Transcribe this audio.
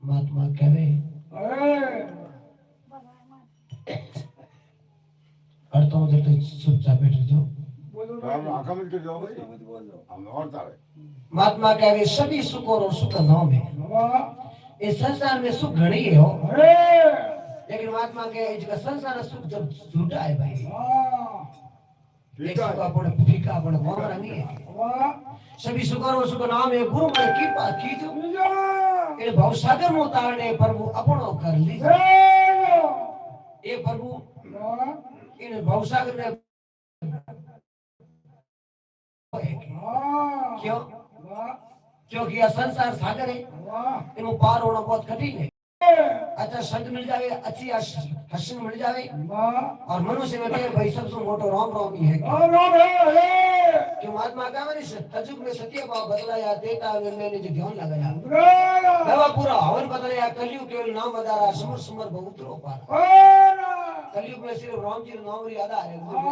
महात्मा कहे करता हूँ जब चुपचाप बैठ जाओ। महात्मा कहे सभी सुख और सुख नाम है। इस संसार में सुख घड़ी है हो, लेकिन महात्मा के इसका संसार सुख जब झूठा है भाई, एक सुख अपन फीका अपन गोमरा नहीं है। सभी सुख और सुख नाम है गुरु ने कृपा कीजो, ये भवसागर में उतारने प्रभु अपनो कर लीजिए। ये प्रभु इन भवसागर में क्यों? क्योंकि यह संसार सागर है, इन पार होना बहुत कठिन है। अच्छा शब्द मिल जाए, अच्छी हसन मिल जाए और मनुष्य में कहे भाई सबसे मोटो राम राम ही है। क्यों महात्मा का तजुग में सत्य भाव बदलाया, देता मैंने जो ध्यान लगाया, दवा पूरा हवन बदलाया, कलयुग केवल नाम बदारा, समर समर बहुत रो पारा। कलयुग में सिर्फ राम जी नाम याद आ रहे।